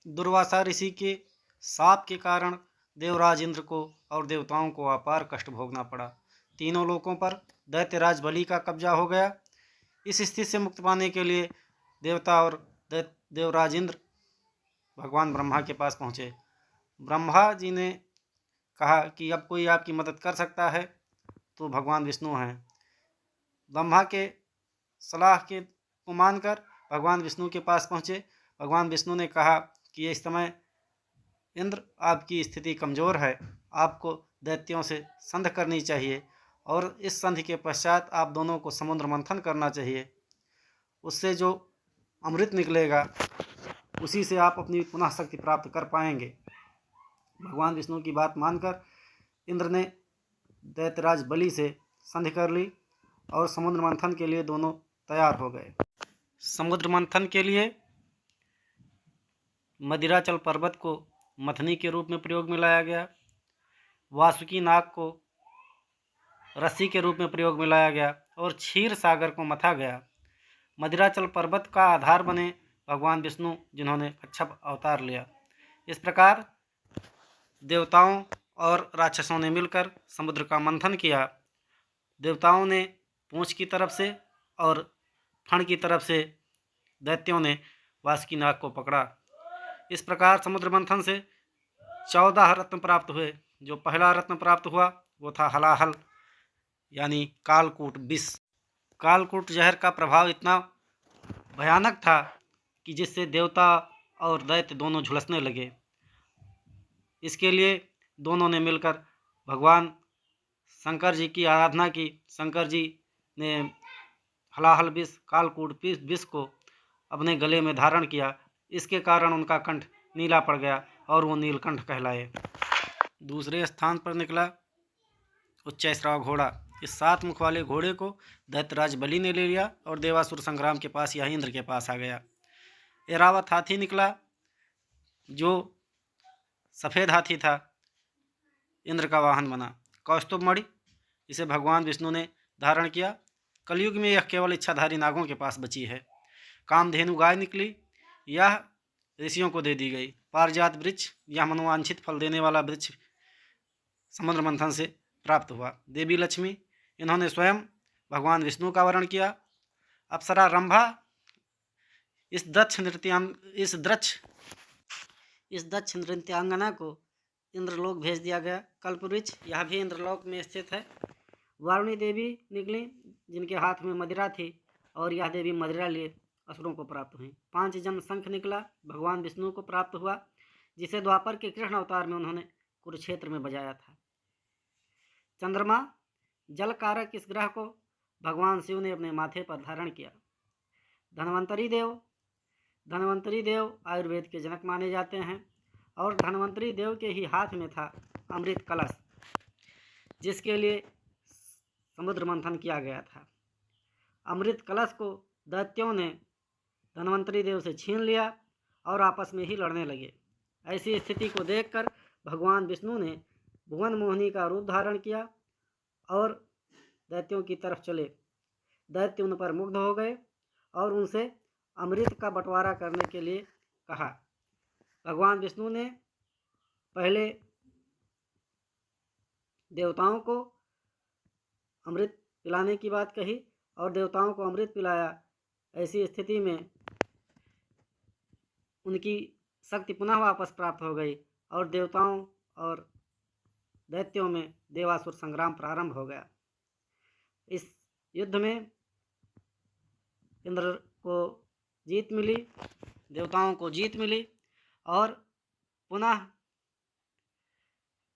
दुर्वासा ऋषि के शाप के कारण देवराज इंद्र को और देवताओं को अपार कष्ट भोगना पड़ा। तीनों लोकों पर दैत्यराज बलि का कब्जा हो गया। इस स्थिति से मुक्त पाने के लिए देवता और देवराज इंद्र भगवान ब्रह्मा के पास पहुँचे। ब्रह्मा जी ने कहा कि अब कोई आपकी मदद कर सकता है तो भगवान विष्णु हैं। ब्रह्मा के सलाह को मानकर भगवान विष्णु के पास पहुँचे। भगवान विष्णु ने कहा कि इस समय इंद्र आपकी स्थिति कमज़ोर है, आपको दैत्यों से संधि करनी चाहिए और इस संधि के पश्चात आप दोनों को समुद्र मंथन करना चाहिए। उससे जो अमृत निकलेगा उसी से आप अपनी पुनः शक्ति प्राप्त कर पाएंगे। भगवान विष्णु की बात मानकर इंद्र ने दैत्यराज बलि से संधि कर ली और समुद्र मंथन के लिए दोनों तैयार हो गए। समुद्र मंथन के लिए मदिराचल पर्वत को मथनी के रूप में प्रयोग में लाया गया। वासुकी नाग को रस्सी के रूप में प्रयोग में लाया गया और क्षीर सागर को मथा गया। मदिराचल पर्वत का आधार बने भगवान विष्णु, जिन्होंने कच्छप अवतार लिया। इस प्रकार देवताओं और राक्षसों ने मिलकर समुद्र का मंथन किया। देवताओं ने पूंछ की तरफ से और फण की तरफ से दैत्यों ने वासुकी नाग को पकड़ा। इस प्रकार समुद्र मंथन से 14 रत्न प्राप्त हुए। जो पहला रत्न प्राप्त हुआ वो था हलाहल यानी कालकूट विष। कालकूट जहर का प्रभाव इतना भयानक था कि जिससे देवता और दैत्य दोनों झुलसने लगे। इसके लिए दोनों ने मिलकर भगवान शंकर जी की आराधना की। शंकर जी ने हलाहल विष, कालकूट विष को अपने गले में धारण किया। इसके कारण उनका कंठ नीला पड़ गया और वो नीलकंठ कहलाए। दूसरे स्थान पर निकला उच्चैश्रवा घोड़ा। इस 7 मुख वाले घोड़े को दैत्यराज बलि ने ले लिया और देवासुर संग्राम के पास यह इंद्र के पास आ गया। ऐरावत हाथी निकला जो सफ़ेद हाथी था, इंद्र का वाहन बना। कौस्तुभ मणि, इसे भगवान विष्णु ने धारण किया। कलयुग में यह केवल इच्छाधारी नागों के पास बची है। कामधेनु गाय निकली, यह ऋषियों को दे दी गई। पारिजात वृक्ष, यह मनोवांछित फल देने वाला वृक्ष समुद्र मंथन से प्राप्त हुआ। देवी लक्ष्मी, इन्होंने स्वयं भगवान विष्णु का वर्ण किया। अप्सरा रंभा, इस दक्ष नृत्यांगना को इंद्रलोक भेज दिया गया। कल्पवृक्ष, यह भी इंद्रलोक में स्थित है। वारुणी देवी निकली जिनके हाथ में मदिरा थी और यह देवी मदिरा लिए असुरों को प्राप्त हुई। 5 जन शंख निकला, भगवान विष्णु को प्राप्त हुआ, जिसे द्वापर के कृष्ण अवतार में उन्होंने कुरुक्षेत्र में बजाया था। चंद्रमा, जल कारक इस ग्रह को भगवान शिव ने अपने माथे पर धारण किया। धनवंतरी देव आयुर्वेद के जनक माने जाते हैं और धनवंतरी देव के ही हाथ में था अमृत कलश, जिसके लिए समुद्र मंथन किया गया था। अमृत कलश को दैत्यों ने धनवंतरी देव से छीन लिया और आपस में ही लड़ने लगे। ऐसी स्थिति को देखकर भगवान विष्णु ने भुवन मोहिनी का रूप धारण किया और दैत्यों की तरफ चले। दैत्य उन पर मुग्ध हो गए और उनसे अमृत का बंटवारा करने के लिए कहा। भगवान विष्णु ने पहले देवताओं को अमृत पिलाने की बात कही और देवताओं को अमृत पिलाया। ऐसी स्थिति में उनकी शक्ति पुनः वापस प्राप्त हो गई और देवताओं और दैत्यों में देवासुर संग्राम प्रारंभ हो गया। इस युद्ध में इंद्र को जीत मिली, देवताओं को जीत मिली और पुनः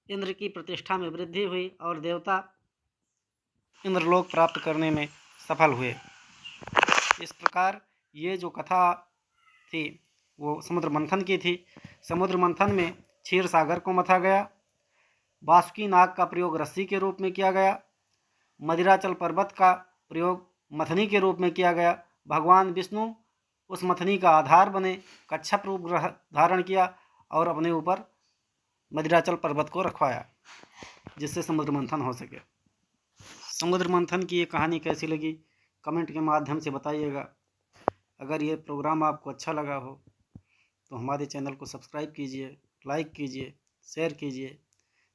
इंद्र की प्रतिष्ठा में वृद्धि हुई और देवता इंद्रलोक प्राप्त करने में सफल हुए। इस प्रकार ये जो कथा थी वो समुद्र मंथन की थी। समुद्र मंथन में क्षीर सागर को मथा गया। वासुकी नाग का प्रयोग रस्सी के रूप में किया गया। मदिराचल पर्वत का प्रयोग मथनी के रूप में किया गया। भगवान विष्णु उस मथनी का आधार बने, कच्छप रूप धारण किया और अपने ऊपर मदिराचल पर्वत को रखवाया, जिससे समुद्र मंथन हो सके। समुद्र मंथन की ये कहानी कैसी लगी कमेंट के माध्यम से बताइएगा। अगर ये प्रोग्राम आपको अच्छा लगा हो तो हमारे चैनल को सब्सक्राइब कीजिए, लाइक कीजिए, शेयर कीजिए,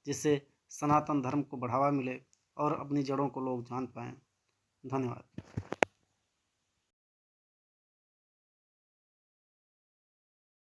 जिससे सनातन धर्म को बढ़ावा मिले और अपनी जड़ों को लोग जान पाएँ। धन्यवाद।